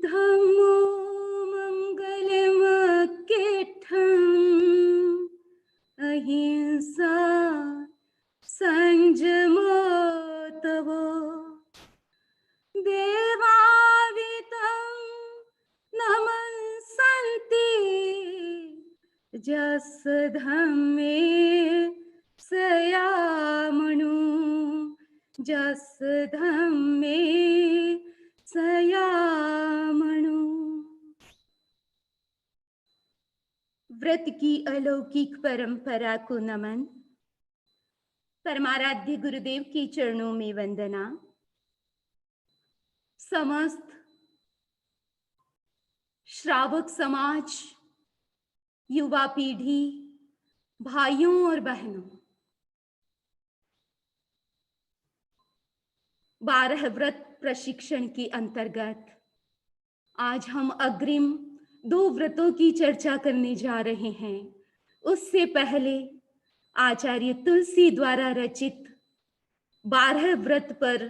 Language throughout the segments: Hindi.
धम्मो मंगलमकेठम् अहिंसा संयमो तव देवावितं नमस्सन्ति यस्य धम्मे सयामनु यस्य धम्मे सयामनु। व्रत की अलौकिक परंपरा को नमन। परमाराध्य गुरुदेव के चरणों में वंदना। समस्त श्रावक समाज, युवा पीढ़ी, भाइयों और बहनों, 12 व्रत प्रशिक्षण के अंतर्गत आज हम अग्रिम 2 व्रतों की चर्चा करने जा रहे हैं। उससे पहले आचार्य तुलसी द्वारा रचित 12 व्रत पर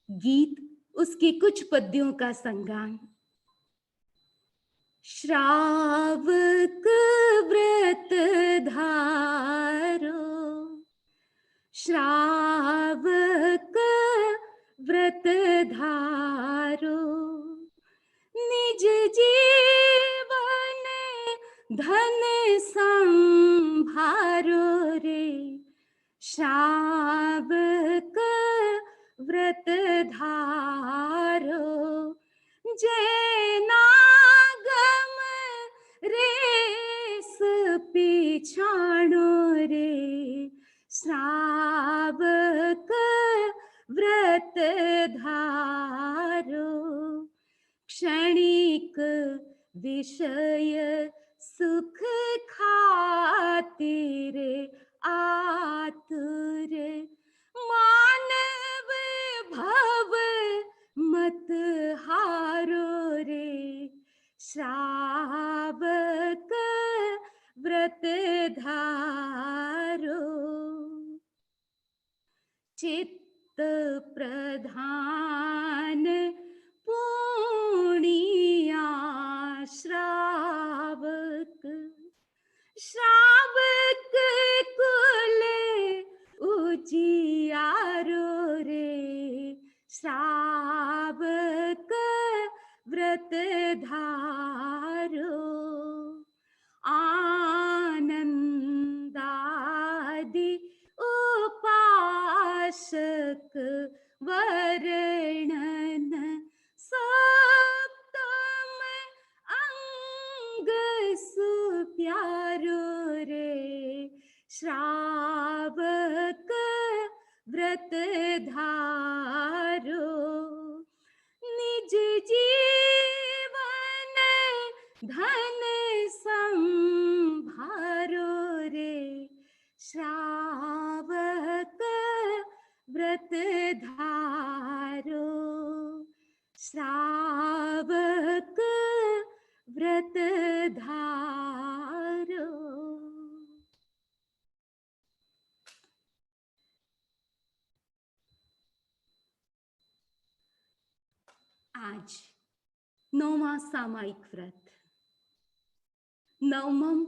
गीत, उसके कुछ पद्यों का संगान। श्रावक व्रत धारो, श्रावक व्रत धारो, निज जीवन धन संभारो रे। श्रावक व्रत धारो, जैनागम रेस पिछाणो रे। श्रावक व्रत धारो, क्षणिक विषय सुख खातिर आतुर, मानव भव मत हारो रे। श्रावक व्रत धारो, चित्त प्रधान पुण्या श्रावक, श्रावक कुल उजियारो रे। श्रावक व्रत धारो, आनंदादि उपासक वर्णन, सप्तम अंग सुप्यारो रे। श्रावक व्रत धारो, निज जीवन धन संभारो रे। श्रावक व्रत धारो, श्रावक व्रत धारो। आज 9वां सामायिक व्रत, नवमम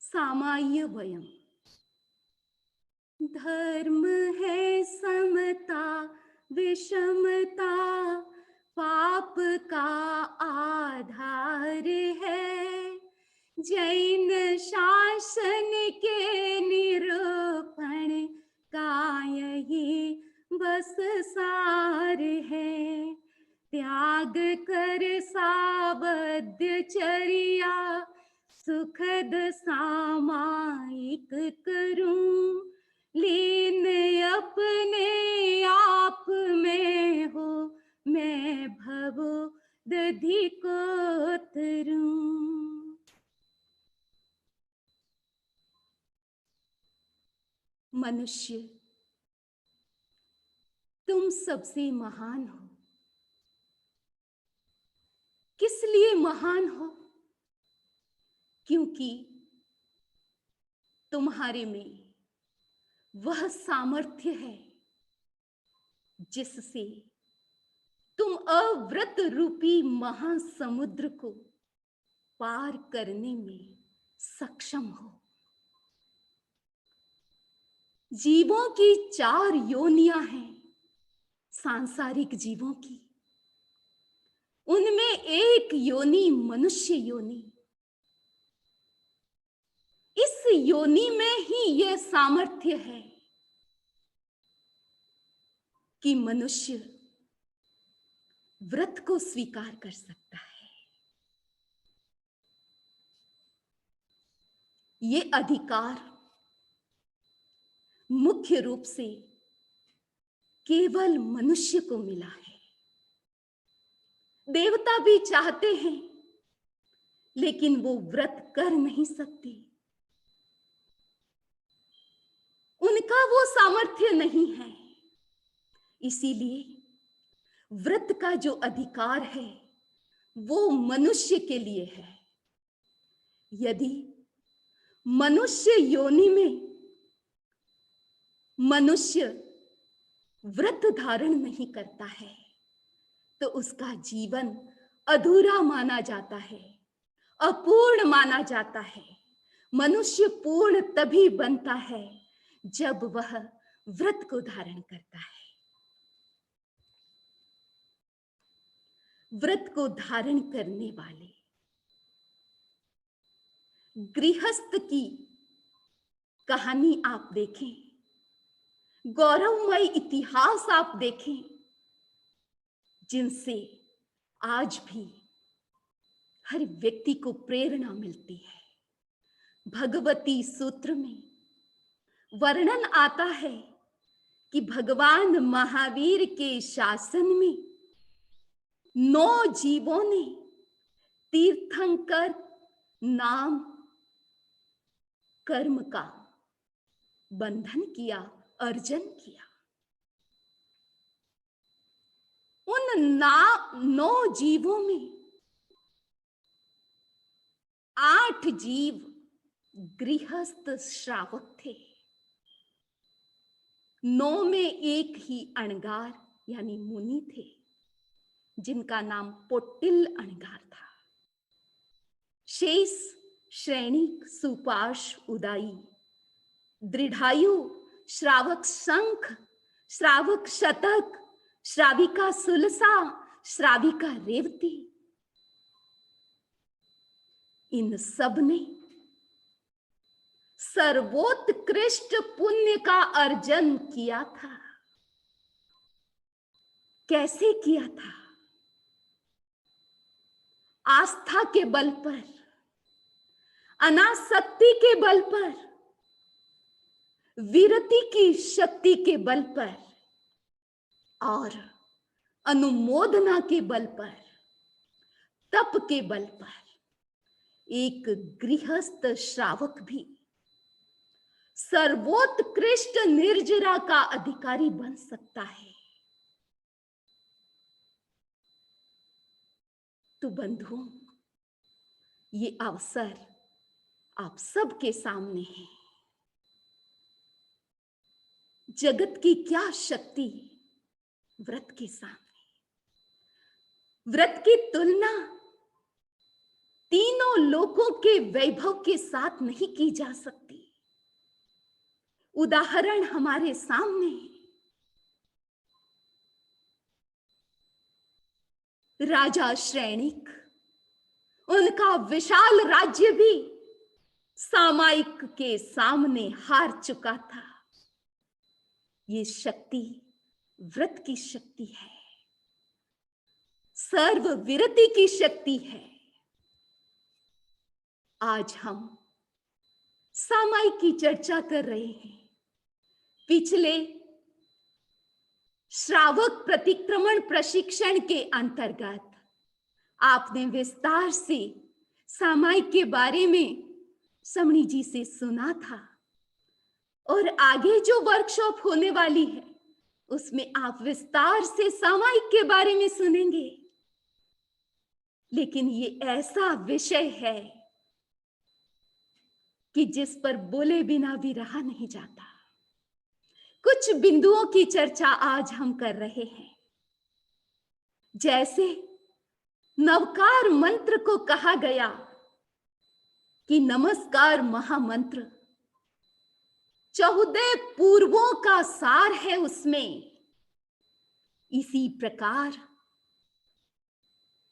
सामाय्य वयम। धर्म है समता विषमता, पाप का आधार है। जैन शासन के निरूपण का यही बस सार है। त्याग कर सावध्यचर्या, सुखद सामायिक करूं। लीन अपने आप में हो, मैं भवो दधि को तरूं। मनुष्य, तुम सबसे महान हो। किस लिए महान हो? क्योंकि तुम्हारे में वह सामर्थ्य है जिससे तुम अव्रत रूपी महासमुद्र को पार करने में सक्षम हो। जीवों की 4 योनियां हैं, सांसारिक जीवों की। उनमें एक योनि मनुष्य योनि। इस योनि में ही यह सामर्थ्य है कि मनुष्य व्रत को स्वीकार कर सकता है। ये अधिकार मुख्य रूप से केवल मनुष्य को मिला है। देवता भी चाहते हैं, लेकिन वो व्रत कर नहीं सकते। उनका वो सामर्थ्य नहीं है। इसीलिए व्रत का जो अधिकार है वो मनुष्य के लिए है। यदि मनुष्य योनि में मनुष्य व्रत धारण नहीं करता है तो उसका जीवन अधूरा माना जाता है, अपूर्ण माना जाता है। मनुष्य पूर्ण तभी बनता है जब वह व्रत को धारण करता है। व्रत को धारण करने वाले गृहस्थ की कहानी आप देखें, गौरवमय इतिहास आप देखें, जिनसे आज भी हर व्यक्ति को प्रेरणा मिलती है। भगवती सूत्र में वर्णन आता है कि भगवान महावीर के शासन में 9 जीवों ने तीर्थंकर नाम कर्म का बंधन किया, अर्जन किया। उन 9 जीवों में 8 जीव गृहस्थ श्रावक थे। 9 में एक ही अणगार यानी मुनि थे, जिनका नाम पोट्टिल अणगार था। शेष श्रेणिक, सुपार्श, उदाई, दृढ़ायु, श्रावक शंख, श्रावक शतक, श्राविका सुलसा, श्राविका रेवती, इन सब ने सर्वोत्कृष्ट पुण्य का अर्जन किया था। कैसे किया था? आस्था के बल पर, अनासक्ति के बल पर, विरति की शक्ति के बल पर और अनुमोदना के बल पर, तप के बल पर एक गृहस्थ श्रावक भी सर्वोत्कृष्ट निर्जरा का अधिकारी बन सकता है। तो बंधुओं, ये अवसर आप सबके सामने है। जगत की क्या शक्ति व्रत के सामने। व्रत की तुलना तीनों लोकों के वैभव के साथ नहीं की जा सकती। उदाहरण हमारे सामने है। राजा श्रेणिक, उनका विशाल राज्य भी सामायिक के सामने हार चुका था। ये शक्ति व्रत की शक्ति है, सर्व विरति की शक्ति है। आज हम सामायिक की चर्चा कर रहे हैं। पिछले श्रावक प्रतिक्रमण प्रशिक्षण के अंतर्गत आपने विस्तार से सामायिक के बारे में समणी जी से सुना था और आगे जो वर्कशॉप होने वाली है उसमें आप विस्तार से सामायिक के बारे में सुनेंगे। लेकिन ये ऐसा विषय है कि जिस पर बोले बिना भी रहा नहीं जाता। कुछ बिंदुओं की चर्चा आज हम कर रहे हैं। जैसे नवकार मंत्र को कहा गया कि नमस्कार महामंत्र 14 पूर्वों का सार है उसमें, इसी प्रकार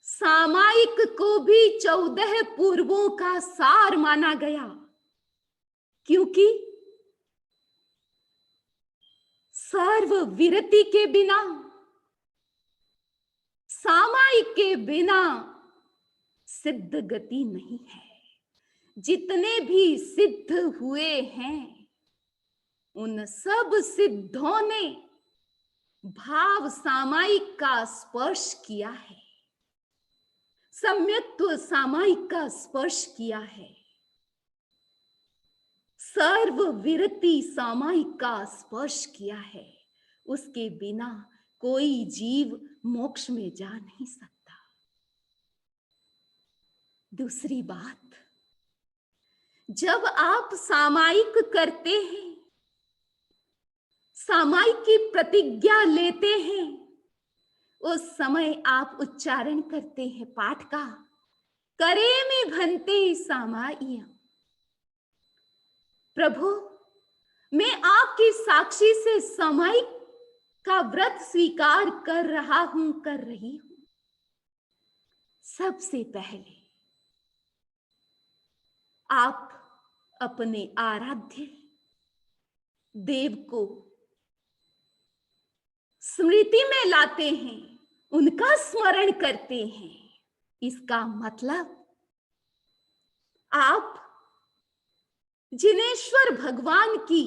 सामायिक को भी 14 पूर्वों का सार माना गया, क्योंकि सर्व विरति के बिना, सामायिक के बिना सिद्ध गति नहीं है। जितने भी सिद्ध हुए हैं उन सब सिद्धों ने भाव सामायिक का स्पर्श किया है, सम्यक्त्व सामायिक का स्पर्श किया है, सर्व विरति सामायिक का स्पर्श किया है। उसके बिना कोई जीव मोक्ष में जा नहीं सकता। दूसरी बात, जब आप सामायिक करते हैं, सामायिक की प्रतिज्ञा लेते हैं, उस समय आप उच्चारण करते हैं पाठ का, करे में भंते सामायिक। प्रभु, मैं आपकी साक्षी से सामायिक का व्रत स्वीकार कर रहा हूं, कर रही हूं। सबसे पहले आप अपने आराध्य देव को स्मृति में लाते हैं, उनका स्मरण करते हैं। इसका मतलब आप जिनेश्वर भगवान की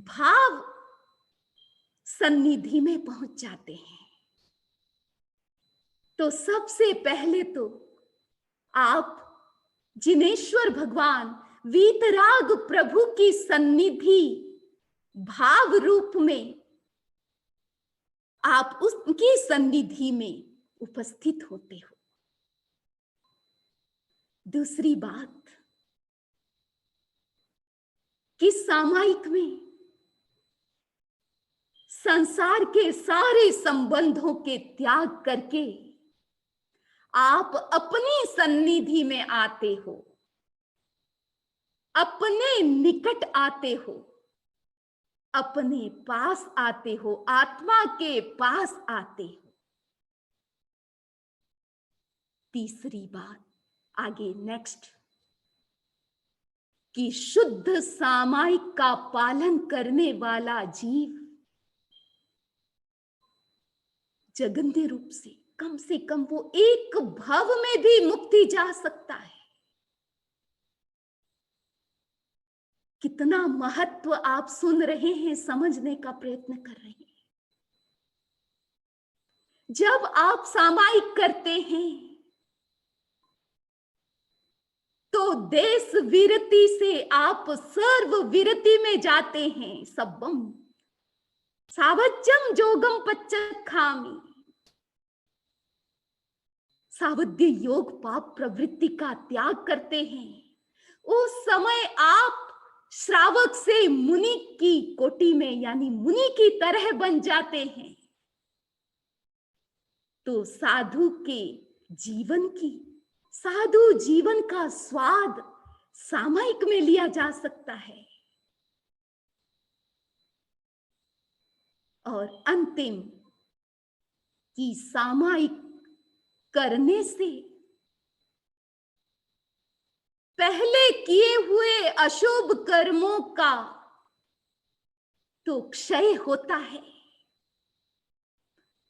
भाव सन्निधि में पहुंच जाते हैं। तो सबसे पहले तो आप जिनेश्वर भगवान वीतराग प्रभु की सन्निधि भाव रूप में, आप उसकी सन्निधि में उपस्थित होते हो। दूसरी बात कि सामायिक में संसार के सारे संबंधों के त्याग करके आप अपनी सन्निधि में आते हो, अपने निकट आते हो, अपने पास आते हो, आत्मा के पास आते हो। तीसरी बात आगे नेक्स्ट, कि शुद्ध सामायिक का पालन करने वाला जीव जगन्य रूप से कम वो एक भाव में भी मुक्ति जा सकता है। कितना महत्व आप सुन रहे हैं, समझने का प्रयत्न कर रहे हैं। जब आप सामायिक करते हैं तो देश विरति से आप सर्व विरति में जाते हैं। सब्बम सावज्जम जोगम पच्चखामी, सावध्य योग पाप प्रवृत्ति का त्याग करते हैं। उस समय आप श्रावक से मुनि की कोटि में, यानी मुनि की तरह बन जाते हैं। तो साधु के जीवन की, साधु जीवन का स्वाद सामायिक में लिया जा सकता है। और अंतिम कि सामायिक करने से पहले किए हुए अशुभ कर्मों का तो क्षय होता है,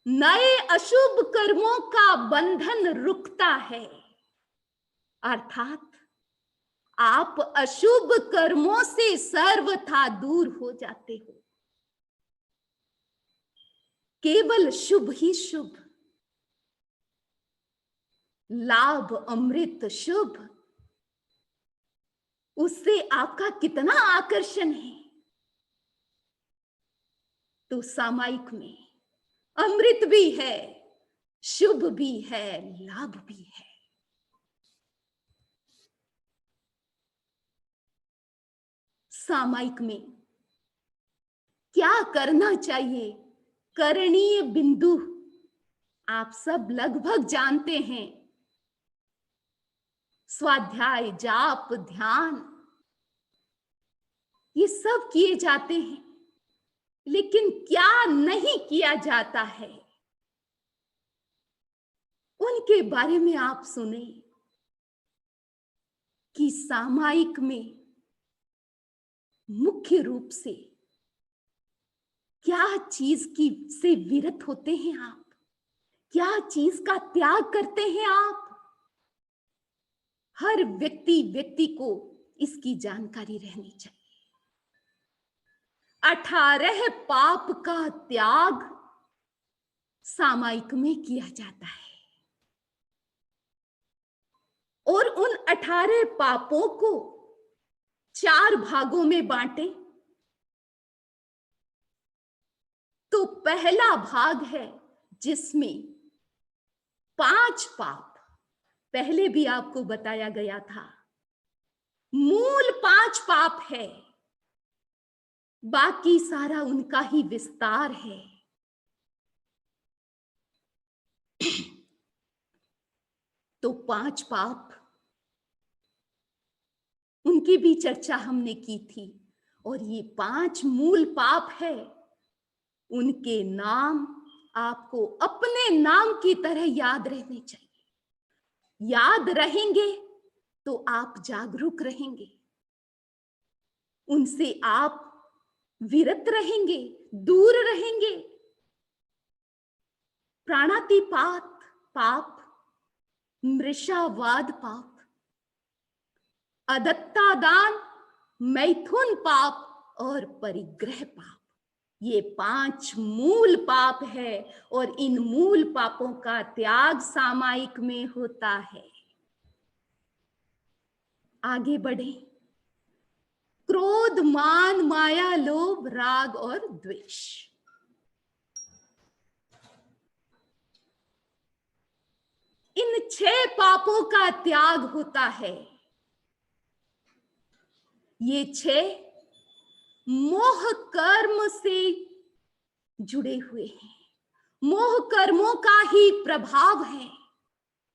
नए अशुभ कर्मों का बंधन रुकता है। अर्थात आप अशुभ कर्मों से सर्वथा दूर हो जाते हो। केवल शुभ ही शुभ, लाभ अमृत शुभ, उससे आपका कितना आकर्षण है। तो सामायिक में अमृत भी है, शुभ भी है, लाभ भी है। सामायिक में क्या करना चाहिए, करणीय बिंदु आप सब लगभग जानते हैं, स्वाध्याय, जाप, ध्यान ये सब किए जाते हैं, लेकिन क्या नहीं किया जाता है उनके बारे में आप सुने कि सामायिक में मुख्य रूप से क्या चीज की से विरत होते हैं आप, क्या चीज का त्याग करते हैं आप। हर व्यक्ति को इसकी जानकारी रहनी चाहिए। 18 पाप का त्याग सामायिक में किया जाता है और उन 18 पापों को 4 भागों में बांटे तो पहला भाग है जिसमें 5 पाप पहले भी आपको बताया गया था, मूल 5 पाप है, बाकी सारा उनका ही विस्तार है। तो 5 पाप उनकी भी चर्चा हमने की थी और ये 5 मूल पाप है, उनके नाम आपको अपने नाम की तरह याद रहने चाहिए। याद रहेंगे तो आप जागरूक रहेंगे, उनसे आप विरत रहेंगे, दूर रहेंगे। प्राणातिपात पाप, मृषावाद पाप, अदत्तादान, मैथुन पाप और परिग्रह पाप, ये 5 मूल पाप है और इन मूल पापों का त्याग सामायिक में होता है। आगे बढ़े। क्रोध, मान, माया, लोभ, राग और द्वेष, इन 6 पापों का त्याग होता है। ये 6 मोह कर्म से जुड़े हुए हैं, मोह कर्मों का ही प्रभाव है,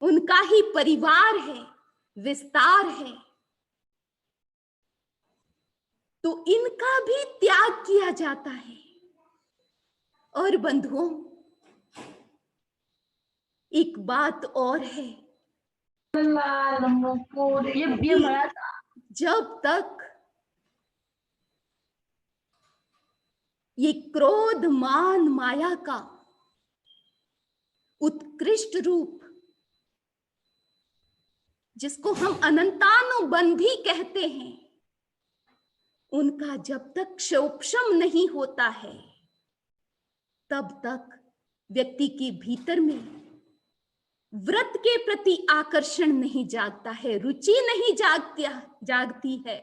उनका ही परिवार है, विस्तार है। तो इनका भी त्याग किया जाता है। और बंधुओं, एक बात और है, जब तक ये क्रोध, मान, माया का उत्कृष्ट रूप, जिसको हम अनंतानुबंधी कहते हैं, उनका जब तक क्षोभशम नहीं होता है, तब तक व्यक्ति के भीतर में व्रत के प्रति आकर्षण नहीं जागता है, रुचि नहीं जागती है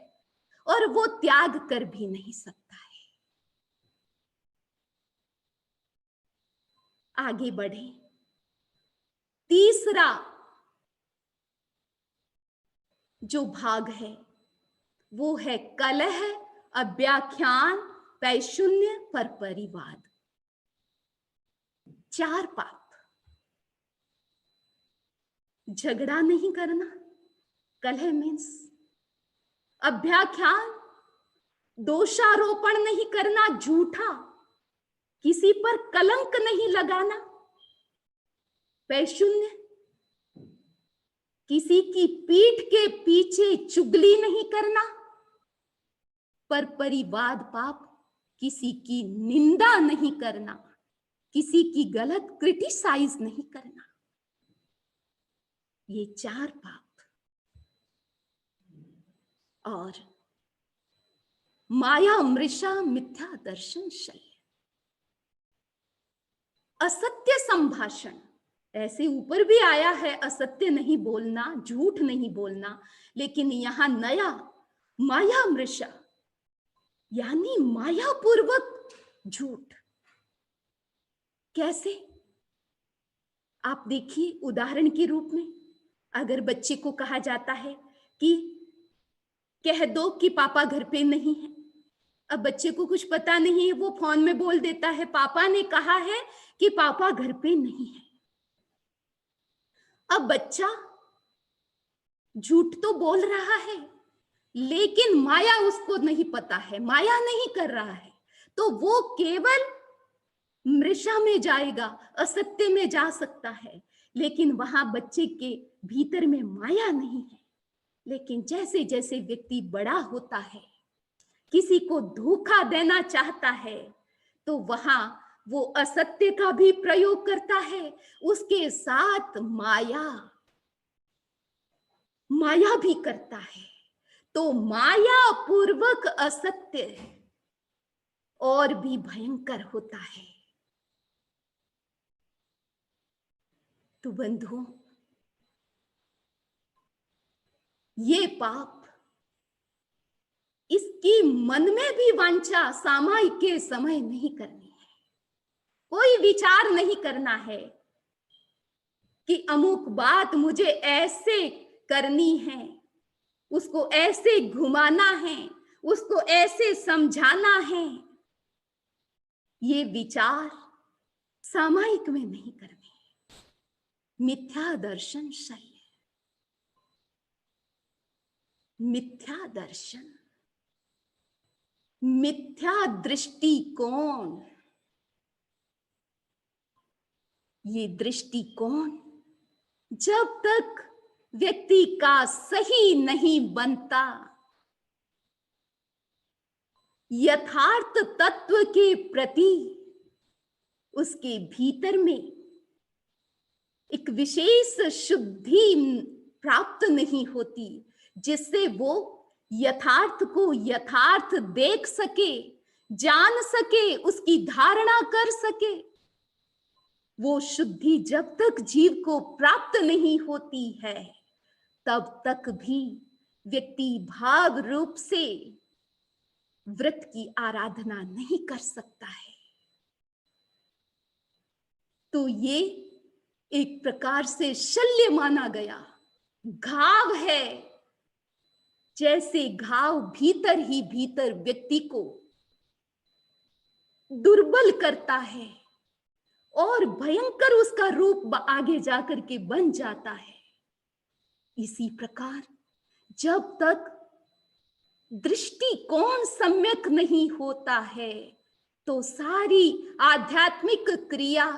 और वो त्याग कर भी नहीं सकता है। आगे बढ़े। तीसरा जो भाग है वो है कलह, अव्याख्यान, पैशून्य, परपरिवाद, 4 पाप। झगड़ा नहीं करना, कलह मीन्स, अभ्याख्यान, दोषारोपण नहीं करना, झूठा, किसी पर कलंक नहीं लगाना, पैशून्य, किसी की पीठ के पीछे चुगली नहीं करना, परपरिवाद पाप, किसी की निंदा नहीं करना, किसी की गलत क्रिटिसाइज नहीं करना, ये 4 पाप। और माया, मृषा, मिथ्या दर्शन, शल्य, असत्य संभाषण, ऐसे ऊपर भी आया है असत्य नहीं बोलना, झूठ नहीं बोलना, लेकिन यहां नया माया मृषा यानी मायापूर्वक झूठ। कैसे? आप देखिए, उदाहरण के रूप में अगर बच्चे को कहा जाता है कि कह दो कि पापा घर पे नहीं है, अब बच्चे को कुछ पता नहीं है, वो फोन में बोल देता है पापा ने कहा है कि पापा घर पे नहीं है। अब बच्चा झूठ तो बोल रहा है, लेकिन माया उसको नहीं पता है, माया नहीं कर रहा है, तो वो केवल मृषा में जाएगा, असत्य में जा सकता है, लेकिन वहां बच्चे के भीतर में माया नहीं है। लेकिन जैसे जैसे व्यक्ति बड़ा होता है, किसी को धोखा देना चाहता है, तो वहां वो असत्य का भी प्रयोग करता है, उसके साथ माया माया भी करता है। तो माया पूर्वक असत्य और भी भयंकर होता है। तो बंधुओं, ये पाप, इसकी मन में भी वांछा सामायिक के समय नहीं करनी है। कोई विचार नहीं करना है कि अमुक बात मुझे ऐसे करनी है, उसको ऐसे घुमाना है, उसको ऐसे समझाना है। ये विचार सामायिक में नहीं करने। मिथ्या दर्शन शल्य, मिथ्या दर्शन, मिथ्या दृष्टिकोण, ये दृष्टिकोण जब तक व्यक्ति का सही नहीं बनता, यथार्थ तत्व के प्रति उसके भीतर में एक विशेष शुद्धि प्राप्त नहीं होती, जिससे वो यथार्थ को यथार्थ देख सके, जान सके, उसकी धारणा कर सके। वो शुद्धि जब तक जीव को प्राप्त नहीं होती है, तब तक भी व्यक्ति भाव रूप से व्रत की आराधना नहीं कर सकता है। तो ये एक प्रकार से शल्य माना गया, घाव है। जैसे घाव भीतर ही भीतर व्यक्ति को दुर्बल करता है और भयंकर उसका रूप आगे जाकर के बन जाता है, इसी प्रकार जब तक दृष्टिकोण सम्यक नहीं होता है, तो सारी आध्यात्मिक क्रिया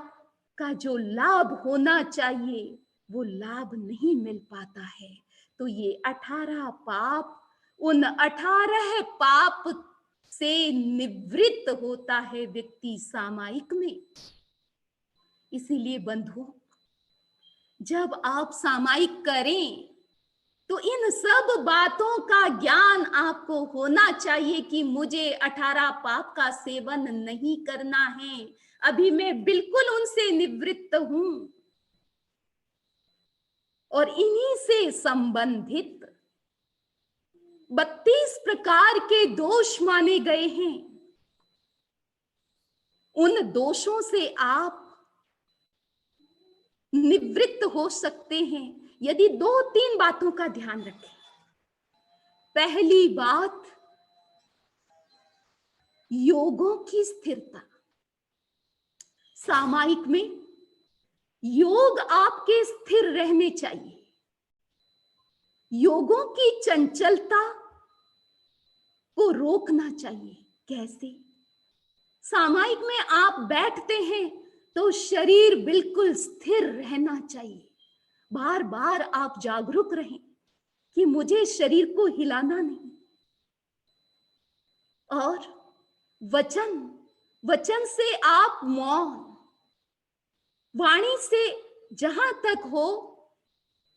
का जो लाभ होना चाहिए, वो लाभ नहीं मिल पाता है। तो ये 18 पाप, उन 18 पाप से निवृत्त होता है व्यक्ति सामायिक में। इसीलिए बंधुओं, जब आप सामायिक करें, तो इन सब बातों का ज्ञान आपको होना चाहिए कि मुझे 18 पाप का सेवन नहीं करना है, अभी मैं बिल्कुल उनसे निवृत्त हूं। और इन्हीं से संबंधित 32 प्रकार के दोष माने गए हैं। उन दोषों से आप निवृत्त हो सकते हैं यदि 2-3 बातों का ध्यान रखें। पहली बात, योगों की स्थिरता। सामायिक में योग आपके स्थिर रहने चाहिए। योगों की चंचलता को रोकना चाहिए। कैसे? सामायिक में आप बैठते हैं तो शरीर बिल्कुल स्थिर रहना चाहिए। बार बार आप जागरूक रहें कि मुझे शरीर को हिलाना नहीं। और वचन से आप मौन, वाणी से जहां तक हो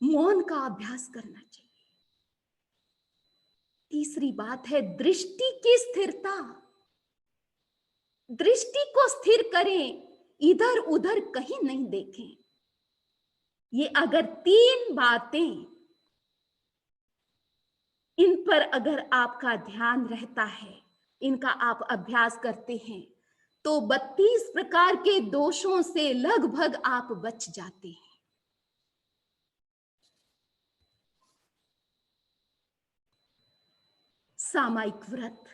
मौन का अभ्यास करना चाहिए। तीसरी बात है दृष्टि की स्थिरता। दृष्टि को स्थिर करें, इधर उधर कहीं नहीं देखें। ये अगर 3 बातें, इन पर अगर आपका ध्यान रहता है, इनका आप अभ्यास करते हैं, तो 32 प्रकार के दोषों से लगभग आप बच जाते हैं। सामायिक व्रत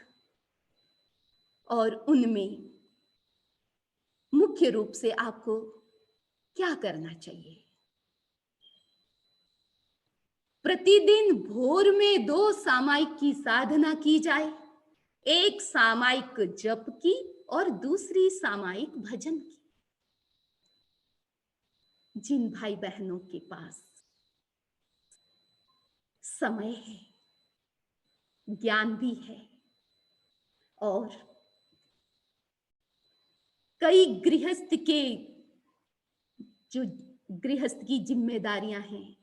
और उनमें मुख्य रूप से आपको क्या करना चाहिए? प्रतिदिन भोर में 2 सामायिक की साधना की जाए, एक सामायिक जप की और दूसरी सामायिक भजन की। जिन भाई बहनों के पास समय है, ज्ञान भी है और कई जो गृहस्थ की जिम्मेदारियां हैं,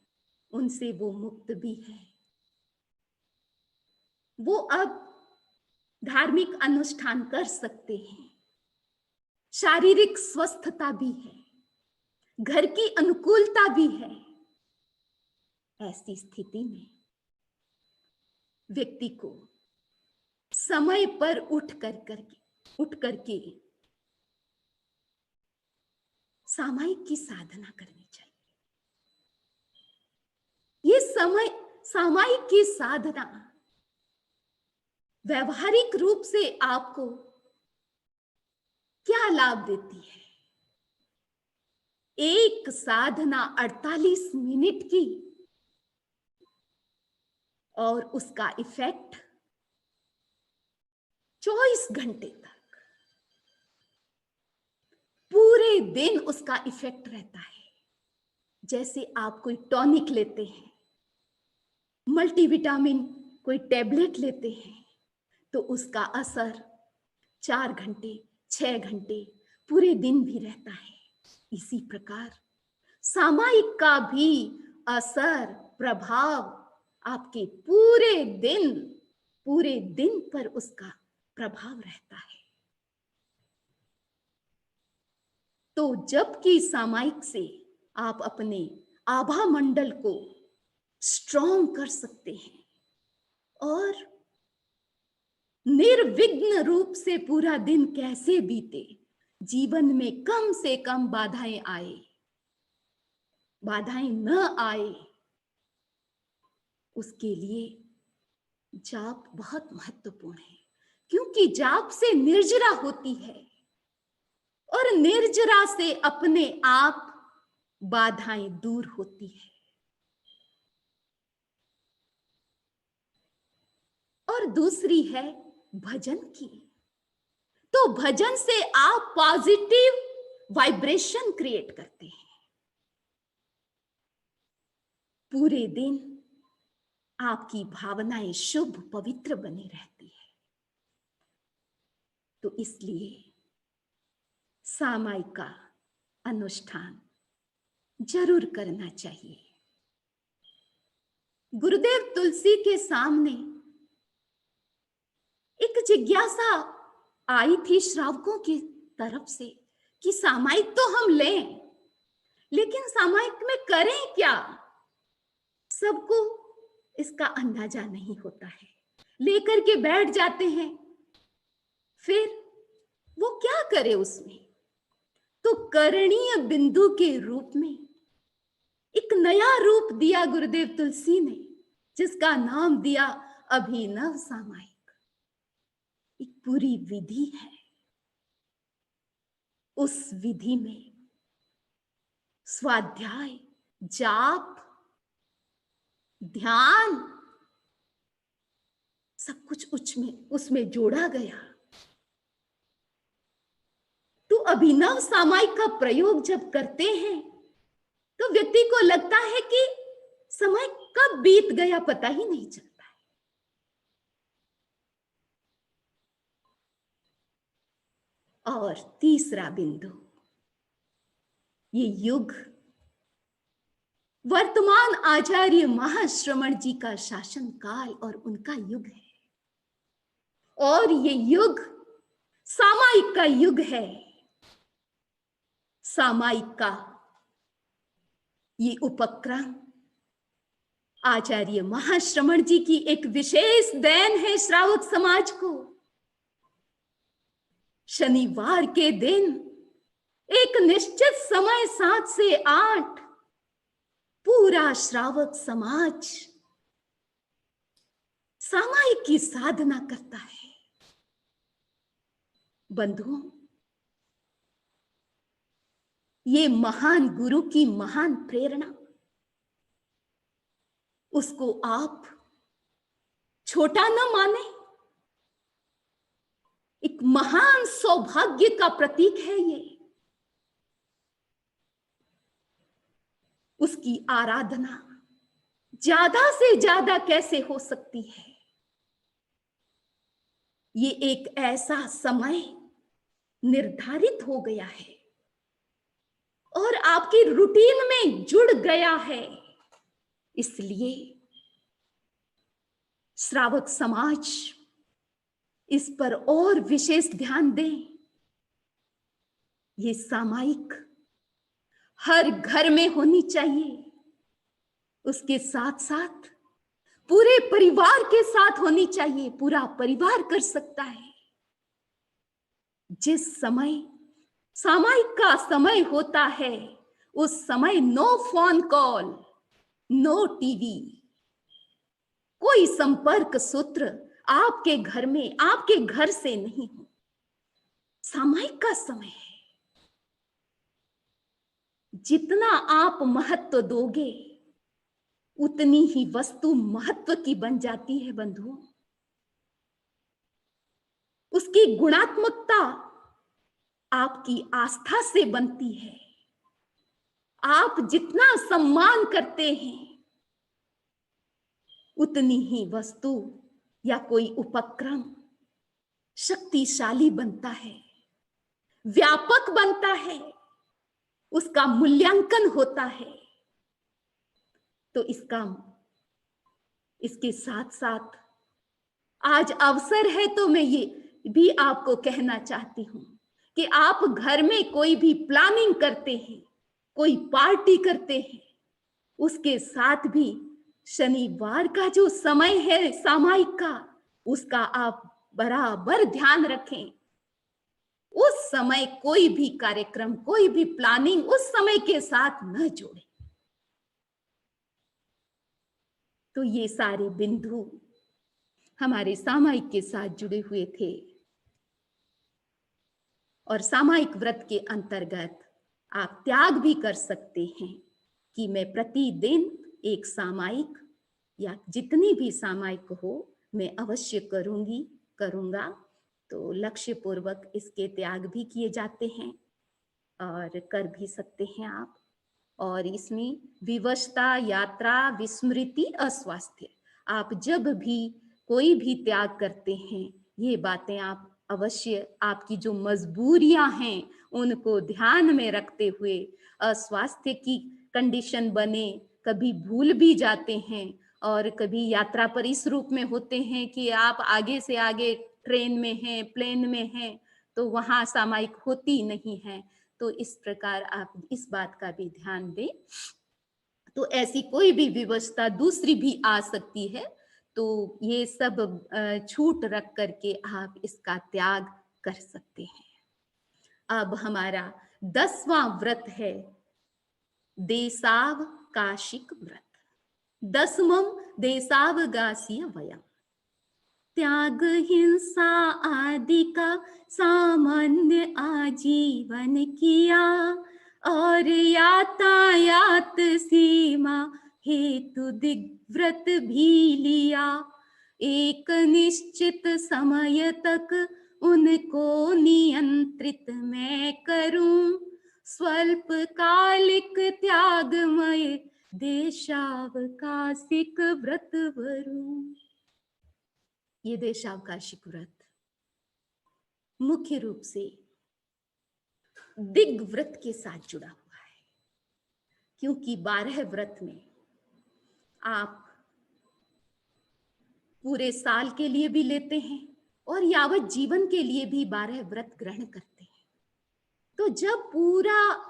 उनसे वो मुक्त भी है, वो अब धार्मिक अनुष्ठान कर सकते हैं, शारीरिक स्वस्थता भी है, घर की अनुकूलता भी है। ऐसी स्थिति में व्यक्ति को समय पर उठ करके सामायिक की साधना करनी चाहिए। ये सामायिक की साधना व्यवहारिक रूप से आपको क्या लाभ देती है? एक साधना 48 मिनट की और उसका इफेक्ट 24 घंटे तक, पूरे दिन उसका इफेक्ट रहता है। जैसे आप कोई टॉनिक लेते हैं, मल्टीविटामिन कोई टैबलेट लेते हैं, तो उसका असर 4 घंटे, 6 घंटे, पूरे दिन भी रहता है। इसी प्रकार सामायिक का भी असर, प्रभाव आपके पूरे दिन पर उसका प्रभाव रहता है। तो जबकि सामायिक से आप अपने आभा मंडल को स्ट्रॉन्ग कर सकते हैं और निर्विघ्न रूप से पूरा दिन कैसे बीते, जीवन में कम से कम बाधाएं न आए, उसके लिए जाप बहुत महत्वपूर्ण है। क्योंकि जाप से निर्जरा होती है और निर्जरा से अपने आप बाधाएं दूर होती है। और दूसरी है भजन की। तो भजन से आप पॉजिटिव वाइब्रेशन क्रिएट करते हैं। पूरे दिन आपकी भावनाएं शुभ पवित्र बनी रहती है। तो इसलिए सामायिक का अनुष्ठान जरूर करना चाहिए। गुरुदेव तुलसी के सामने एक जिज्ञासा आई थी श्रावकों की तरफ से कि सामायिक तो हम लें, लेकिन सामायिक में करें क्या? सबको इसका अंदाजा नहीं होता है, लेकर के बैठ जाते हैं, फिर वो क्या करे उसमें? तो करणीय बिंदु के रूप में एक नया रूप दिया गुरुदेव तुलसी ने, जिसका नाम दिया अभिनव सामायिक। एक पूरी विधि है। उस विधि में स्वाध्याय, जाप, ध्यान सब कुछ उसमें जोड़ा गया। तो अभिनव सामायिक का प्रयोग जब करते हैं तो व्यक्ति को लगता है कि समय कब बीत गया पता ही नहीं चलता है। और तीसरा बिंदु, ये युग वर्तमान आचार्य महाश्रमण जी का शासन काल और उनका युग है, और ये युग सामायिक का युग है। सामायिक का ये उपक्रम आचार्य महाश्रमण जी की एक विशेष देन है श्रावक समाज को। शनिवार के दिन एक निश्चित समय 7 से 8 पूरा श्रावक समाज सामायिक की साधना करता है। बंधुओं, ये महान गुरु की महान प्रेरणा उसको आप छोटा न माने। एक महान सौभाग्य का प्रतीक है ये। उसकी आराधना ज्यादा से ज्यादा कैसे हो सकती है? ये एक ऐसा समय निर्धारित हो गया है और आपकी रूटीन में जुड़ गया है। इसलिए श्रावक समाज इस पर और विशेष ध्यान दें। ये सामायिक हर घर में होनी चाहिए। उसके साथ साथ पूरे परिवार के साथ होनी चाहिए। पूरा परिवार कर सकता है। जिस समय सामायिक का समय होता है, उस समय no phone call, no TV, कोई संपर्क सूत्र आपके घर में, आपके घर से नहीं हो। सामायिक का समय है। जितना आप महत्व दोगे, उतनी ही वस्तु महत्व की बन जाती है बंधुओं। उसकी गुणात्मकता आपकी आस्था से बनती है। आप जितना सम्मान करते हैं, उतनी ही वस्तु या कोई उपक्रम शक्तिशाली बनता है, व्यापक बनता है, उसका मूल्यांकन होता है। तो इसके साथ साथ आज अवसर है तो मैं ये भी आपको कहना चाहती हूं कि आप घर में कोई भी प्लानिंग करते हैं, कोई पार्टी करते हैं, उसके साथ भी शनिवार का जो समय है सामायिक का, उसका आप बराबर ध्यान रखें। उस समय कोई भी कार्यक्रम, कोई भी प्लानिंग उस समय के साथ न जोड़ें। तो ये सारे बिंदु हमारे सामायिक के साथ जुड़े हुए थे। और सामायिक व्रत के अंतर्गत आप त्याग भी कर सकते हैं कि मैं प्रतिदिन एक सामायिक या जितनी भी सामायिक हो, मैं अवश्य करूंगा। तो लक्ष्य पूर्वक इसके त्याग भी किए जाते हैं और कर भी सकते हैं आप। और इसमें विवशता, यात्रा, विस्मृति, अस्वास्थ्य, आप जब भी कोई भी त्याग करते हैं, ये बातें आप अवश्य, आपकी जो मजबूरियां हैं उनको ध्यान में रखते हुए, अस्वास्थ्य की कंडीशन बने, कभी भूल भी जाते हैं और कभी यात्रा पर इस रूप में होते हैं कि आप आगे से आगे ट्रेन में हैं, प्लेन में हैं, तो वहां सामायिक होती नहीं है। तो इस प्रकार आप इस बात का भी ध्यान दें। तो ऐसी कोई भी विवशता दूसरी भी आ सकती है, तो ये सब छूट रख करके आप इसका त्याग कर सकते हैं। अब हमारा 10वां व्रत है देशावकाशिक व्रत। 10वां देशावकाशीय व्रत। त्याग, हिंसा आदि का सामान्य आजीवन किया और यातायात सीमा हेतु दिग्व्रत भी लिया। एक निश्चित समय तक उनको नियंत्रित मैं करूं, स्वल्पकालिक त्यागमय देशावकाशिक व्रत वरूं। ये देशावकाशिक व्रत मुख्य रूप से दिग्व्रत के साथ जुड़ा हुआ है, क्योंकि 12 व्रत में आप पूरे साल के लिए भी लेते हैं और यावत जीवन के लिए भी 12 व्रत ग्रहण करते हैं। तो जब पूरा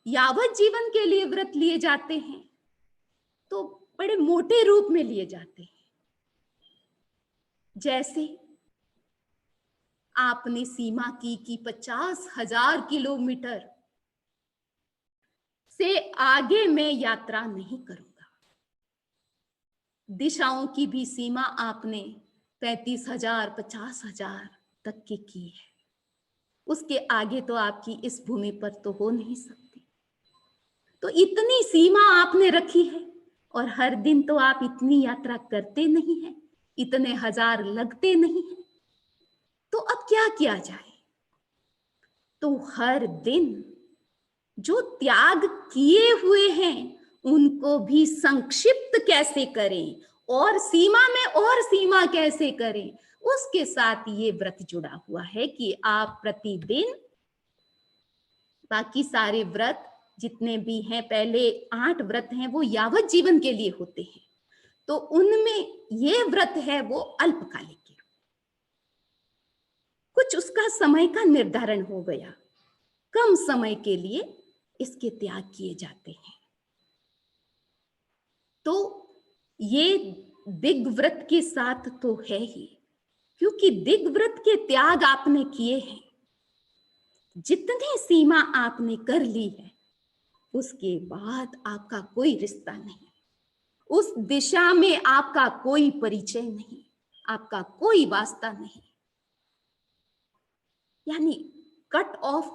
यावत जीवन के लिए व्रत लिए जाते हैं, तो बड़े मोटे रूप में लिए जाते हैं। जैसे आपने सीमा की कि 50,000 किलोमीटर से आगे मैं यात्रा नहीं करूंगा। दिशाओं की भी सीमा आपने 35,000, 50,000 तक की है। उसके आगे तो आपकी इस भूमि पर तो हो नहीं सकती। तो इतनी सीमा आपने रखी है। और हर दिन तो आप इतनी यात्रा करते नहीं हैं, इतने हजार लगते नहीं हैं, तो अब क्या किया जाए? तो हर दिन जो त्याग किए हुए हैं उनको भी संक्षिप्त कैसे करें और सीमा में और सीमा कैसे करें, उसके साथ ये व्रत जुड़ा हुआ है कि आप प्रतिदिन बाकी सारे व्रत जितने भी हैं, पहले 8 व्रत हैं, वो यावत जीवन के लिए होते हैं, तो उनमें ये व्रत है वो अल्पकालिक है। कुछ उसका समय का निर्धारण हो गया, कम समय के लिए इसके त्याग किए जाते हैं। तो ये दिग्व्रत के साथ तो है ही, क्योंकि दिग्व्रत के त्याग आपने किए हैं, जितनी सीमा आपने कर ली है, उसके बाद आपका कोई रिश्ता नहीं, उस दिशा में आपका कोई परिचय नहीं, आपका कोई वास्ता नहीं, यानी कट ऑफ,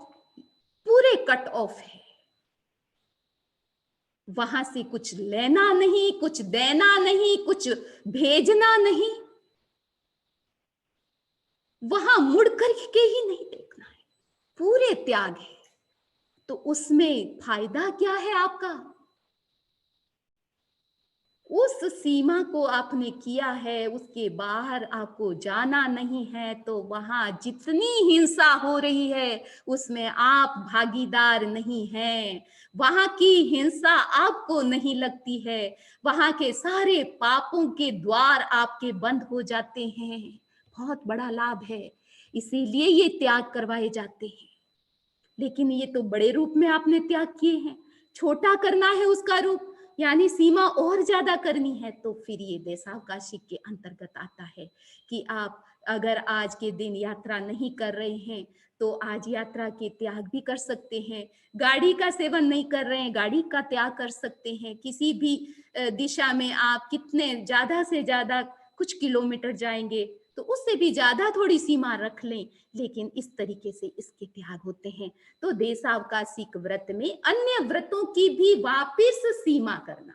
पूरे कट ऑफ है। वहां से कुछ लेना नहीं, कुछ देना नहीं, कुछ भेजना नहीं, वहां मुड़ करके ही नहीं देखना है, पूरे त्याग है। तो उसमें फायदा क्या है आपका? उस सीमा को आपने किया है, उसके बाहर आपको जाना नहीं है, तो वहां जितनी हिंसा हो रही है उसमें आप भागीदार नहीं हैं, वहां की हिंसा आपको नहीं लगती है, वहां के सारे पापों के द्वार आपके बंद हो जाते हैं। बहुत बड़ा लाभ है, इसीलिए ये त्याग करवाए जाते हैं। लेकिन ये तो बड़े रूप में आपने त्याग किए हैं, छोटा करना है उसका रूप, यानी सीमा और ज्यादा करनी है, तो फिर ये देशावकाशी के अंतर्गत आता है कि आप अगर आज के दिन यात्रा नहीं कर रहे हैं तो आज यात्रा के त्याग भी कर सकते हैं, गाड़ी का सेवन नहीं कर रहे हैं, गाड़ी का त्याग कर सकते हैं, किसी भी दिशा में आप कितने ज्यादा से ज्यादा कुछ किलोमीटर जाएंगे तो उससे भी ज्यादा थोड़ी सीमा रख लें, लेकिन इस तरीके से इसके त्याग होते हैं। तो देशावकाशिक व्रत में अन्य व्रतों की भी वापिस सीमा करना,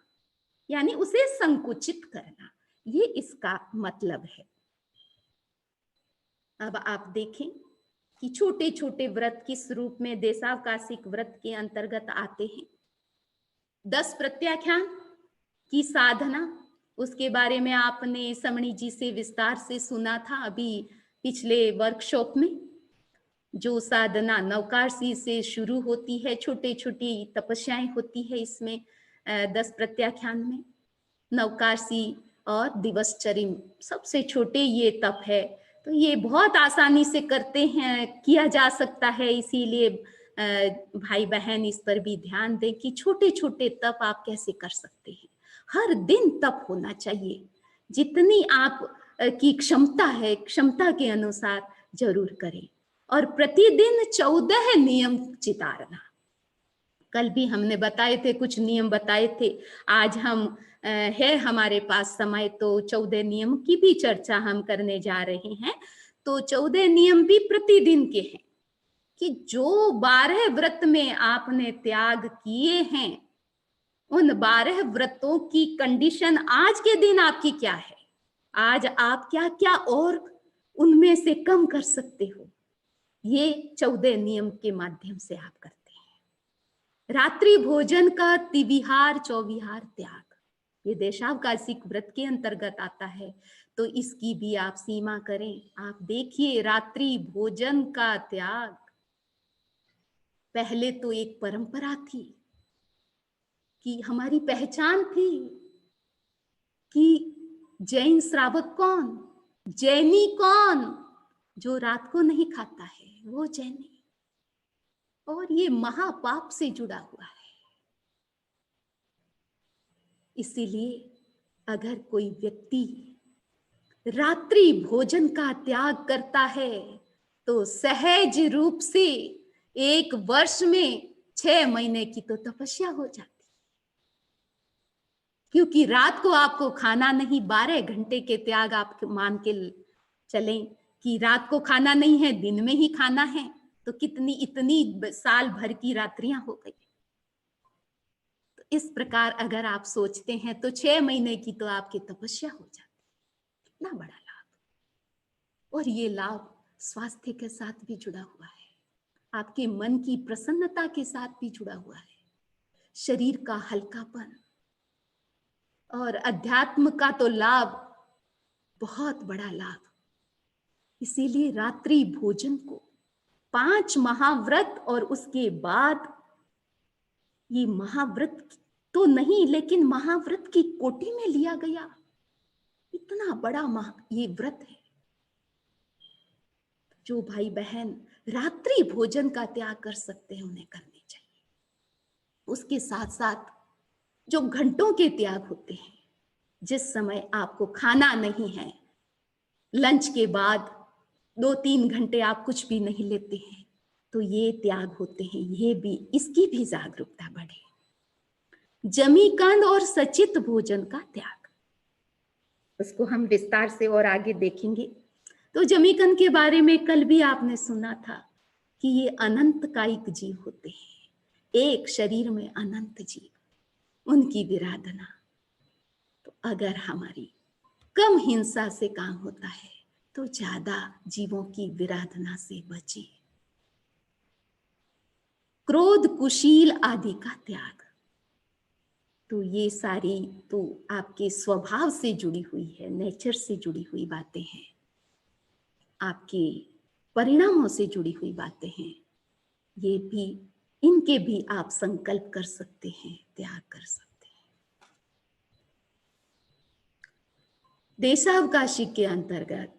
यानी उसे संकुचित करना, ये इसका मतलब है। अब आप देखें कि छोटे छोटे व्रत किस रूप में देशावकाशिक व्रत के अंतर्गत आते हैं। 10 प्रत्याख्यान की साधना, उसके बारे में आपने समणी जी से विस्तार से सुना था अभी पिछले वर्कशॉप में। जो साधना नवकारसी से शुरू होती है, छोटे छोटी तपस्याएं होती है इसमें 10 प्रत्याख्यान में। नवकारसी और दिवसचर्या सबसे छोटे ये तप है, तो ये बहुत आसानी से करते हैं, किया जा सकता है, इसीलिए भाई बहन इस पर भी ध्यान दें कि छोटे छोटे तप आप कैसे कर सकते हैं। हर दिन तप होना चाहिए, जितनी आप की क्षमता है, क्षमता के अनुसार जरूर करें। और प्रतिदिन 14 नियम चितारना, कल भी हमने बताए थे, कुछ नियम बताए थे, आज हम है हमारे पास समय तो 14 नियम की भी चर्चा हम करने जा रहे हैं। तो 14 नियम भी प्रतिदिन के हैं कि जो 12 व्रत में आपने त्याग किए हैं, उन 12 व्रतों की कंडीशन आज के दिन आपकी क्या है, आज आप क्या क्या और उनमें से कम कर सकते हो, ये 14 नियम के माध्यम से आप करते हैं। रात्रि भोजन का तिविहार चौविहार त्याग, ये देशावकाशिक व्रत के अंतर्गत आता है, तो इसकी भी आप सीमा करें। आप देखिए रात्रि भोजन का त्याग पहले तो एक परंपरा थी कि हमारी पहचान थी कि जैन श्रावक कौन, जैनी कौन, जो रात को नहीं खाता है वो जैनी, और ये महापाप से जुड़ा हुआ है। इसीलिए अगर कोई व्यक्ति रात्रि भोजन का त्याग करता है तो सहज रूप से 1 वर्ष में 6 महीने की तो तपस्या हो जाती, क्योंकि रात को आपको खाना नहीं, 12 घंटे के त्याग आप मान के चलें कि रात को खाना नहीं है, दिन में ही खाना है, तो कितनी इतनी साल भर की रात्रियां हो गई। तो इस प्रकार अगर आप सोचते हैं तो 6 महीने की तो आपकी तपस्या हो जाती है। इतना बड़ा लाभ, और ये लाभ स्वास्थ्य के साथ भी जुड़ा हुआ है, आपके मन की प्रसन्नता के साथ भी जुड़ा हुआ है, शरीर का हल्कापन और अध्यात्म का तो लाभ, बहुत बड़ा लाभ। इसीलिए रात्रि भोजन को 5 महाव्रत और उसके बाद ये महाव्रत तो नहीं, लेकिन महाव्रत की कोटि में लिया गया। इतना बड़ा ये व्रत है। जो भाई बहन रात्रि भोजन का त्याग कर सकते हैं उन्हें करनी चाहिए। उसके साथ साथ जो घंटों के त्याग होते हैं, जिस समय आपको खाना नहीं है, लंच के बाद 2-3 घंटे आप कुछ भी नहीं लेते हैं, तो ये त्याग होते हैं, ये भी, इसकी भी जागरूकता बढ़े। जमीकंद और सचित भोजन का त्याग, उसको हम विस्तार से और आगे देखेंगे। तो जमीकंद के बारे में कल भी आपने सुना था कि ये अनंत कायिक जीव होते हैं, एक शरीर में अनंत जीव, उनकी विराधना। तो अगर हमारी कम हिंसा से काम होता है तो ज्यादा जीवों की विराधना से बचे। क्रोध, कुशील आदि का त्याग, तो ये सारी तो आपके स्वभाव से जुड़ी हुई है, नेचर से जुड़ी हुई बातें हैं, आपके परिणामों से जुड़ी हुई बातें हैं। ये भी, इनके भी आप संकल्प कर सकते हैं, त्याग कर सकते हैं। देशावकाशी के अंतर्गत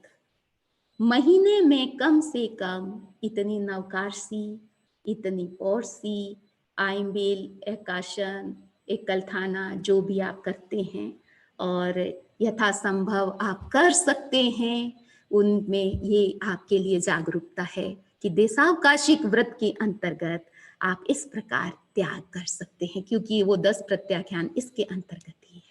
महीने में कम से कम इतनी नवकार्सी, इतनी पौरसी, आइंबेल, एकाशन, एकलथाना जो भी आप करते हैं और यथासंभव आप कर सकते हैं, उनमें ये आपके लिए जागरूकता है कि देशावकाशिक व्रत के अंतर्गत आप इस प्रकार त्याग कर सकते हैं, क्योंकि वो 10 प्रत्याख्यान इसके अंतर्गत ही है।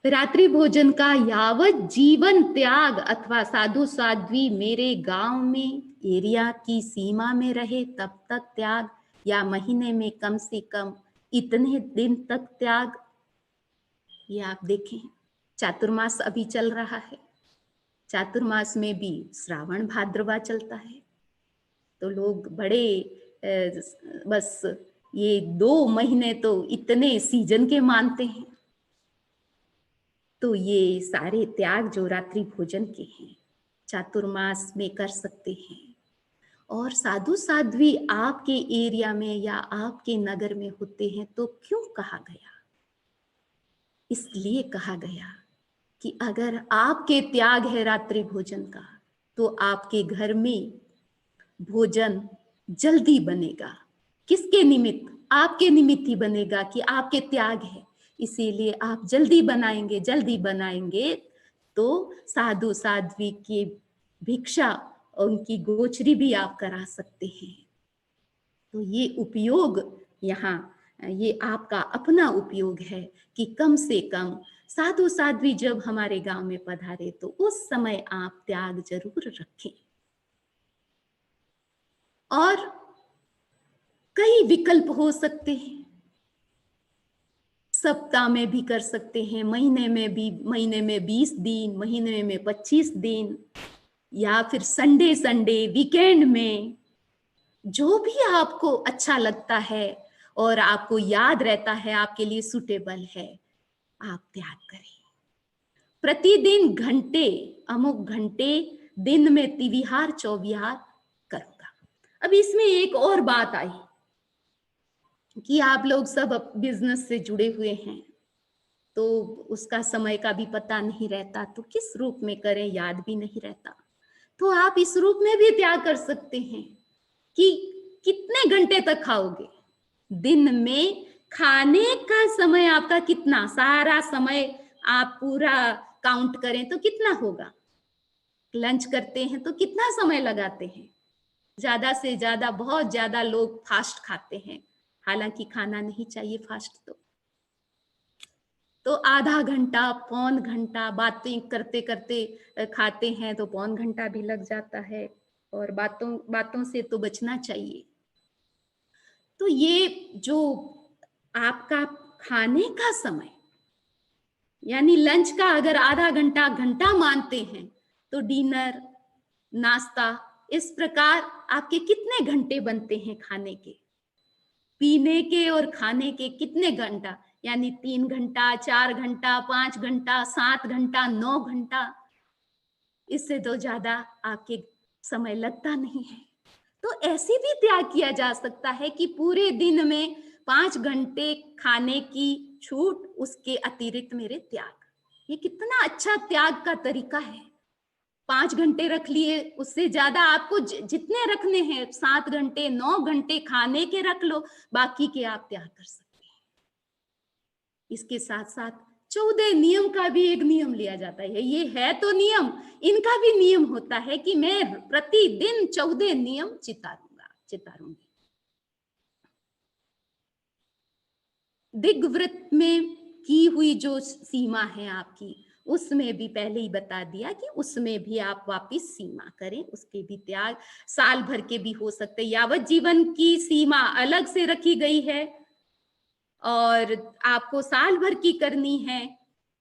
रात्रि भोजन का यावत जीवन त्याग अथवा साधु साध्वी मेरे गांव में, एरिया की सीमा में रहे तब तक त्याग, या महीने में कम से कम इतने दिन तक त्याग। ये आप देखें, चातुर्मास अभी चल रहा है, चातुर्मास में भी श्रावण भाद्रवा चलता है, तो लोग बड़े बस ये 2 महीने तो इतने सीजन के मानते हैं। तो ये सारे त्याग जो रात्रि भोजन के हैं, चातुर्मास में कर सकते हैं। और साधु साध्वी आपके एरिया में या आपके नगर में होते हैं तो क्यों कहा गया? इसलिए कहा गया कि अगर आपके त्याग है रात्रि भोजन का, तो आपके घर में भोजन जल्दी बनेगा। किसके निमित्त? आपके निमित्त ही बनेगा कि आपके त्याग है, इसीलिए आप जल्दी बनाएंगे। जल्दी बनाएंगे तो साधु साध्वी की भिक्षा, उनकी गोचरी भी आप करा सकते हैं। तो ये उपयोग यहाँ, ये आपका अपना उपयोग है कि कम से कम साधु साध्वी जब हमारे गांव में पधारे तो उस समय आप त्याग जरूर रखें। और कई विकल्प हो सकते हैं, सप्ताह में भी कर सकते हैं, महीने में भी, महीने में 20 दिन, महीने में 25 दिन, या फिर संडे संडे वीकेंड में, जो भी आपको अच्छा लगता है और आपको याद रहता है, आपके लिए सुटेबल है, आप त्याग करें। प्रतिदिन घंटे, अमुक घंटे दिन में तिविहार चौविहार करूंगा। अब इसमें एक और बात आई कि आप लोग सब बिजनेस से जुड़े हुए हैं, तो उसका समय का भी पता नहीं रहता, तो किस रूप में करें याद भी नहीं रहता। तो आप इस रूप में भी त्याग कर सकते हैं कि कितने घंटे तक खाओगे। दिन में खाने का समय आपका कितना, सारा समय आप पूरा काउंट करें तो कितना होगा? लंच करते हैं तो कितना समय लगाते हैं? ज्यादा से ज्यादा, बहुत ज्यादा लोग फास्ट खाते हैं, हालांकि खाना नहीं चाहिए फास्ट। तो आधा घंटा, पौन घंटा बातें करते करते खाते हैं तो पौन घंटा भी लग जाता है। और बातों बातों से तो बचना चाहिए। तो ये जो आपका खाने का समय, यानी लंच का अगर आधा घंटा, घंटा मानते हैं, तो डिनर, नाश्ता, इस प्रकार आपके कितने घंटे बनते हैं खाने के? पीने के और खाने के कितने घंटा? यानी 3 घंटा, 4 घंटा, 5 घंटा, 7 घंटा, 9 घंटा, इससे तो ज़्यादा आपके समय लगता नहीं है। तो ऐसे भी त्याग किया जा सकता है कि पूरे दिन में 5 घंटे खाने की छूट, उसके अतिरिक्त मेरे त्याग। ये कितना अच्छा त्याग का तरीका है। 5 घंटे रख लिए, उससे ज़्यादा आपको जितने रखने हैं, 7 घंटे, 9 घंटे खाने के रख लो, बाकी के आप त्याग कर सकते हैं। इसके साथ-साथ 14 नियम का भी एक नियम लिया जाता है। ये है तो नियम, इनका भी नियम होता है कि मैं प्रतिदिन 14 नियम चितारूँगी। दिग्व्रत में की हुई जो सीमा है आपकी, उसमें भी पहले ही बता दिया कि उसमें भी आप वापिस सीमा करें, उसके भी त्याग साल भर के भी हो सकते हैं। यावत जीवन की सीमा अलग से रखी गई है और आपको साल भर की करनी है,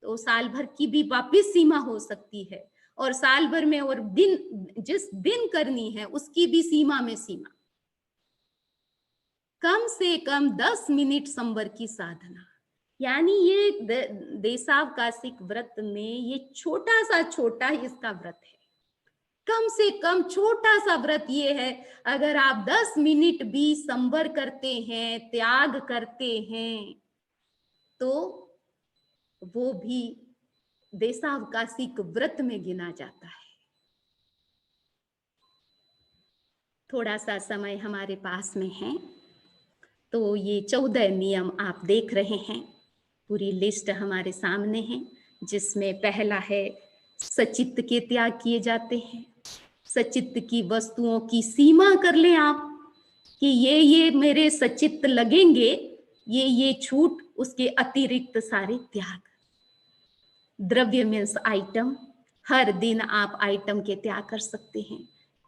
तो साल भर की भी वापिस सीमा हो सकती है और साल भर में और जिस दिन करनी है, उसकी भी सीमा में सीमा। कम से कम 10 मिनट संवर की साधना, यानी ये देशावकाशिक व्रत में ये छोटा इसका व्रत है। कम से कम छोटा सा व्रत ये है, अगर आप 10 मिनट भी संवर करते हैं, त्याग करते हैं, तो वो भी देशावकाशिक व्रत में गिना जाता है। थोड़ा सा समय हमारे पास में है, तो ये 14 नियम आप देख रहे हैं, पूरी लिस्ट हमारे सामने है, जिसमें पहला है सचित्त के त्याग किए जाते हैं। सचित्त की वस्तुओं की सीमा कर लें आप कि ये मेरे सचित्त लगेंगे, ये छूट, उसके अतिरिक्त सारे त्याग। द्रव्य मीन्स आइटम, हर दिन आप आइटम के त्याग कर सकते हैं।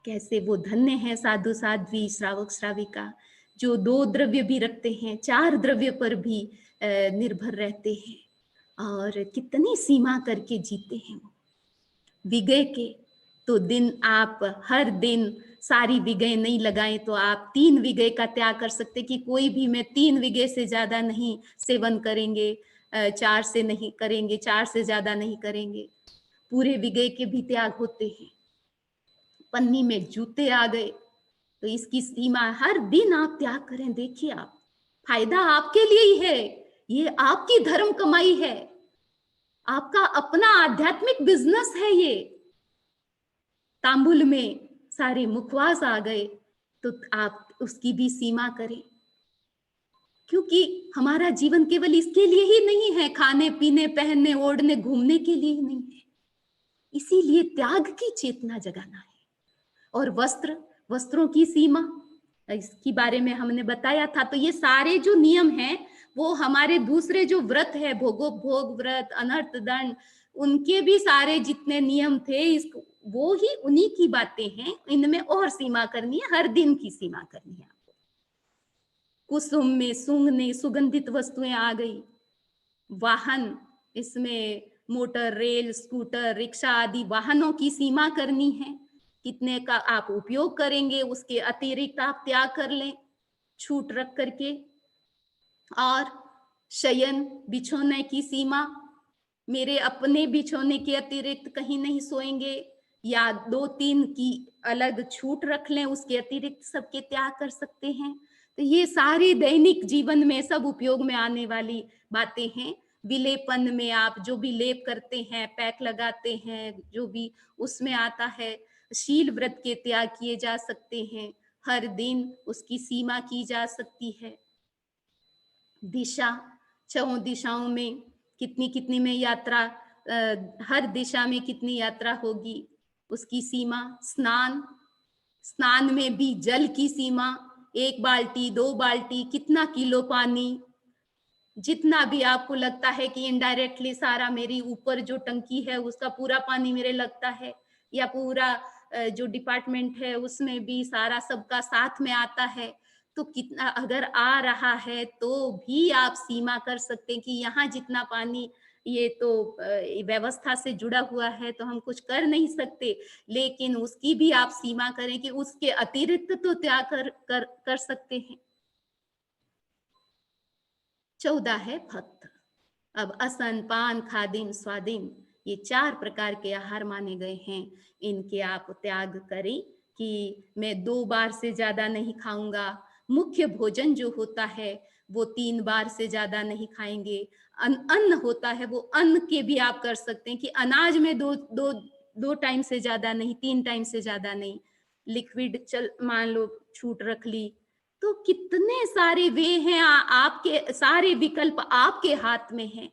कैसे वो धन्य है साधु साध्वी, श्रावक श्राविका, जो 2 द्रव्य भी रखते हैं, 4 द्रव्य पर भी निर्भर रहते हैं और कितनी सीमा करके जीते हैं वो। विगय के तो दिन आप हर दिन सारी विगय नहीं लगाएं, तो आप 3 विगय का त्याग कर सकते कि कोई भी मैं 3 विगय से ज्यादा नहीं सेवन करेंगे, 4 से नहीं करेंगे, 4 से ज्यादा नहीं करेंगे। पूरे विगय के भी त्याग होते हैं। पन्नी में जूते आ गए, तो इसकी सीमा हर दिन आप त्याग करें। देखिए, आप फायदा आपके लिए ही है, ये आपकी धर्म कमाई है, आपका अपना आध्यात्मिक बिजनेस है ये। तांबुल में सारे मुखवास आ गए, तो आप उसकी भी सीमा करें, क्योंकि हमारा जीवन केवल इसके लिए ही नहीं है, खाने पीने, पहनने, ओढ़ने, घूमने के लिए ही नहीं है। इसीलिए त्याग की चेतना जगाना है। और वस्त्रों की सीमा, इसके बारे में हमने बताया था। तो ये सारे जो नियम हैं, वो हमारे दूसरे जो व्रत है, भोगोपभोग व्रत, अनर्थ दंड, उनके भी सारे जितने नियम थे, वो ही उन्हीं की बातें हैं। इनमें और सीमा करनी है, हर दिन की सीमा करनी है आपको। कुसुम में सूंघने सुगंधित वस्तुएं आ गई। वाहन, इसमें मोटर, रेल, स्कूटर, रिक्शा आदि वाहनों की सीमा करनी है। कितने का आप उपयोग करेंगे, उसके अतिरिक्त आप त्याग कर लें, छूट रख करके। और शयन, बिछोने की सीमा, मेरे अपने बिछोने के अतिरिक्त कहीं नहीं सोएंगे, या 2-3 की अलग छूट रख लें, उसके अतिरिक्त सबके त्याग कर सकते हैं। तो ये सारी दैनिक जीवन में सब उपयोग में आने वाली बातें हैं। विलेपन में आप जो भी लेप करते हैं, पैक लगाते हैं, जो भी उसमें आता है। शील व्रत के त्याग किए जा सकते हैं, हर दिन उसकी सीमा की जा सकती है। दिशा, 6 दिशाओं में कितनी कितनी में यात्रा, हर दिशा में कितनी यात्रा होगी, उसकी सीमा। स्नान, स्नान में भी जल की सीमा, 1 बाल्टी, 2 बाल्टी, कितना किलो पानी, जितना भी आपको लगता है कि इनडायरेक्टली सारा मेरी ऊपर जो टंकी है उसका पूरा पानी मेरे लगता है, या पूरा जो डिपार्टमेंट है उसमें भी सारा सबका साथ में आता है, तो कितना अगर आ रहा है तो भी आप सीमा कर सकते हैं कि यहाँ जितना पानी ये तो व्यवस्था से जुड़ा हुआ है तो हम कुछ कर नहीं सकते, लेकिन उसकी भी आप सीमा करें कि उसके अतिरिक्त तो त्याग कर सकते हैं। 14 है भक्त। अब असन, पान, खादिम, स्वादिम ये 4 प्रकार के आहार माने गए हैं। इनके आप त्याग करें कि मैं 2 बार से ज़्यादा नहीं खाऊँगा। मुख्य भोजन जो होता है, वो 3 बार से ज़्यादा नहीं खाएँगे। अन्न होता है, वो अन्न के भी आप कर सकते हैं कि अनाज में 2 टाइम से ज़्यादा नहीं, 3 टाइम से ज़्यादा नहीं। लिक्विड चल मान लो छूट रख ली। तो कितने सारे वे हैं आपके सारे विकल्प आपके हाथ में हैं।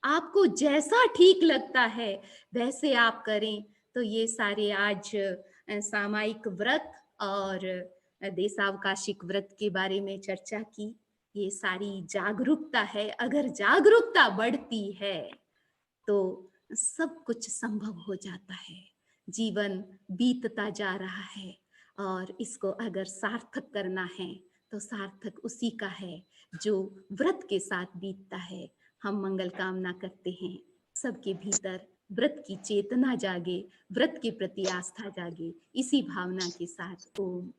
आपको जैसा ठीक लगता है वैसे आप करें। तो ये सारे आज सामायिक व्रत और देशावकाशिक व्रत के बारे में चर्चा की। ये सारी जागरूकता है। अगर जागरूकता बढ़ती है तो सब कुछ संभव हो जाता है। जीवन बीतता जा रहा है और इसको अगर सार्थक करना है तो सार्थक उसी का है जो व्रत के साथ बीतता है। हम मंगल कामना करते हैं सबके भीतर व्रत की चेतना जागे, व्रत के प्रति आस्था जागे। इसी भावना के साथ ओम।